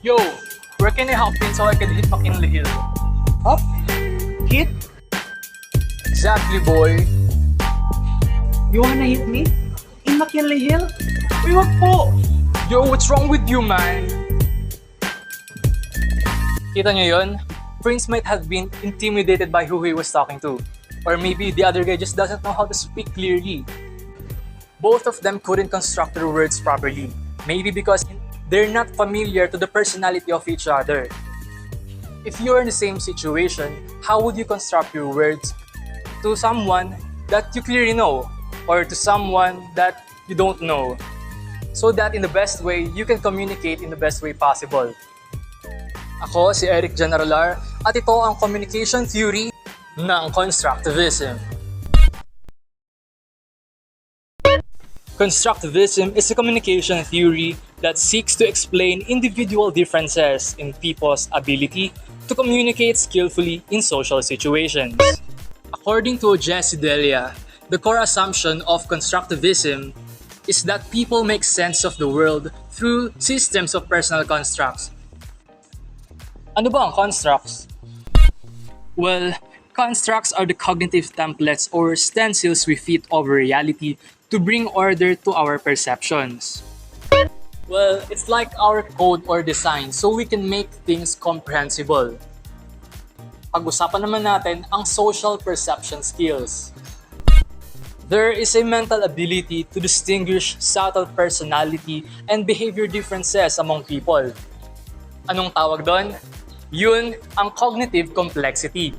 Yo, where can I hop in so I can hit McKinley Hill? Hop? Hit? Exactly, boy. You wanna hit me? In McKinley Hill? Uy, wag po! Yo, what's wrong with you, man? Kita nyo yun? Prince might have been intimidated by who he was talking to. Or maybe the other guy just doesn't know how to speak clearly. Both of them couldn't construct their words properly. Maybe because they're not familiar to the personality of each other. If you're in the same situation, how would you construct your words to someone that you clearly know or to someone that you don't know, so that in the best way, you can communicate in the best way possible? Ako si Eric Generalar at ito ang communication theory ng Constructivism. Constructivism is a communication theory that seeks to explain individual differences in people's ability to communicate skillfully in social situations. According to Jesse Delia, the core assumption of constructivism is that people make sense of the world through systems of personal constructs. Ano ba ang constructs? Well, constructs are the cognitive templates or stencils we fit over reality to bring order to our perceptions. Well, it's like our code or design so we can make things comprehensible. Pag-usapan naman natin ang social perception skills. There is a mental ability to distinguish subtle personality and behavior differences among people. Anong tawag doon? Yun ang cognitive complexity.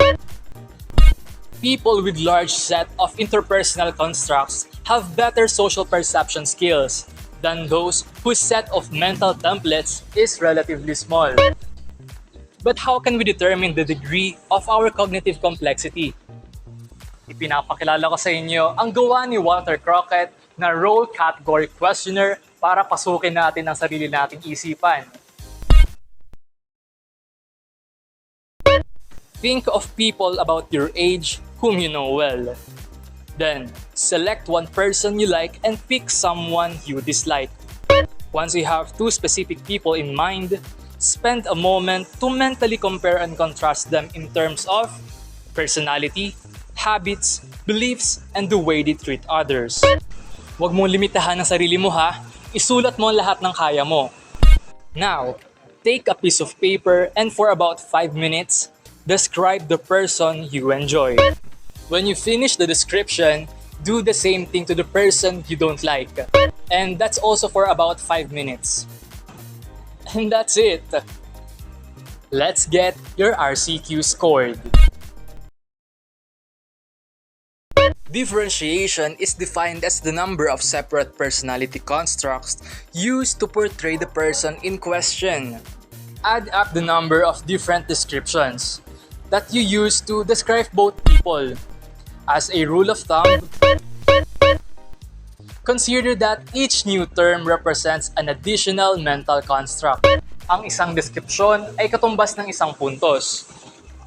People with large set of interpersonal constructs have better social perception skills than those whose set of mental templates is relatively small. But how can we determine the degree of our cognitive complexity? Ipinapakilala ko sa inyo ang gawa ni Walter Cronkite na role category questionnaire para pasukin natin ang sarili nating isipan. Think of people about your age whom you know well. Then, select one person you like and pick someone you dislike. Once you have two specific people in mind, spend a moment to mentally compare and contrast them in terms of personality, habits, beliefs, and the way they treat others. Huwag mong limitahan ang sarili mo ha, isulat mo ang lahat ng kaya mo. Now, take a piece of paper and for about 5 minutes, describe the person you enjoy. When you finish the description, do the same thing to the person you don't like. And that's also for about 5 minutes. And that's it. Let's get your RCQ scored. Differentiation is defined as the number of separate personality constructs used to portray the person in question. Add up the number of different descriptions that you use to describe both people. As a rule of thumb, consider that each new term represents an additional mental construct. Ang isang deskripsyon ay katumbas ng isang puntos.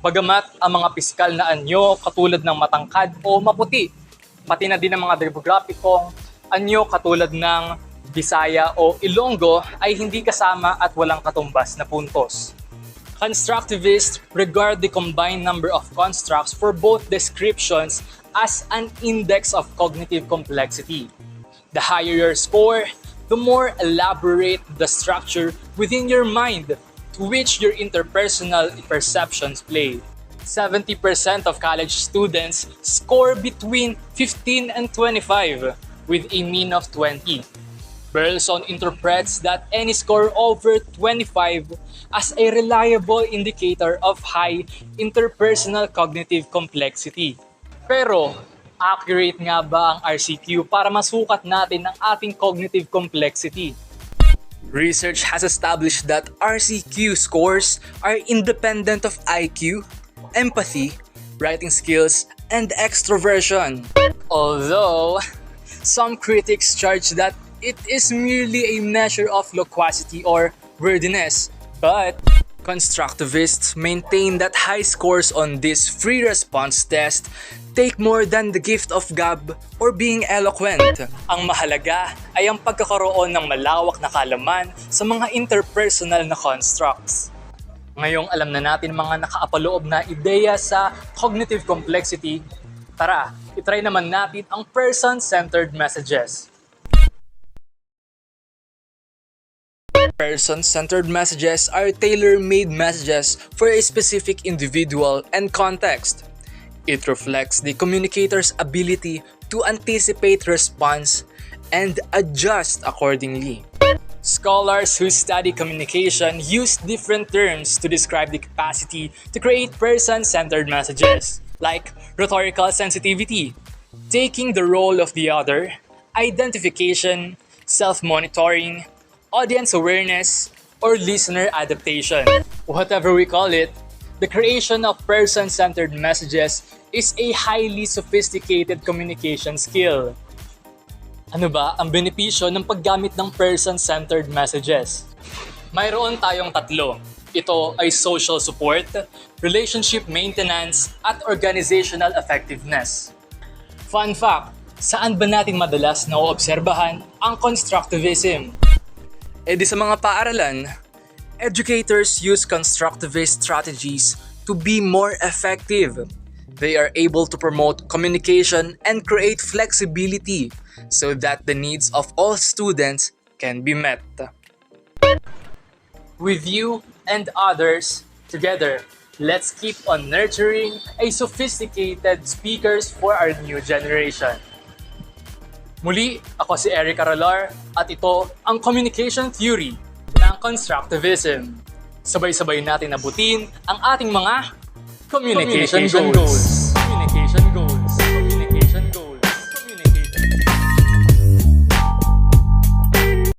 Bagamat ang mga pisikal na anyo katulad ng matangkad o maputi, pati na din ang mga demograpikong anyo katulad ng Bisaya o Ilonggo ay hindi kasama at walang katumbas na puntos. Constructivists regard the combined number of constructs for both descriptions as an index of cognitive complexity. The higher your score, the more elaborate the structure within your mind to which your interpersonal perceptions play. 70% of college students score between 15 and 25 with a mean of 20. Burleson interprets that any score over 25 as a reliable indicator of high interpersonal cognitive complexity. Pero, accurate nga ba ang RCQ para masukat natin ang ating cognitive complexity? Research has established that RCQ scores are independent of IQ, empathy, writing skills, and extroversion. Although, Some critics charge that it is merely a measure of loquacity or wordiness, but constructivists maintain that high scores on this free response test take more than the gift of gab or being eloquent. Ang mahalaga ay ang pagkakaroon ng malawak na kaalaman sa mga interpersonal na constructs. Ngayong alam na natin mga nakaapaloob na ideya sa cognitive complexity, tara, itry naman natin ang person-centered messages. Person-centered messages are tailor-made messages for a specific individual and context. It reflects the communicator's ability to anticipate response and adjust accordingly. Scholars who study communication use different terms to describe the capacity to create person-centered messages, like rhetorical sensitivity, taking the role of the other, identification, self-monitoring, audience awareness, or listener adaptation. Whatever we call it, the creation of person-centered messages is a highly sophisticated communication skill. Ano ba ang benepisyo ng paggamit ng person-centered messages? Mayroon tayong tatlo. Ito ay social support, relationship maintenance, at organizational effectiveness. Fun fact, saan ba natin madalas naoobserbahan ang constructivism? Di sa mga paaralan, educators use constructivist strategies to be more effective. They are able to promote communication and create flexibility so that the needs of all students can be met. With you and others, together, let's keep on nurturing a sophisticated speakers for our new generation. Muli, ako si Eric Aralar at ito ang communication theory ng Constructivism. Sabay-sabay natin abutin ang ating mga communication goals.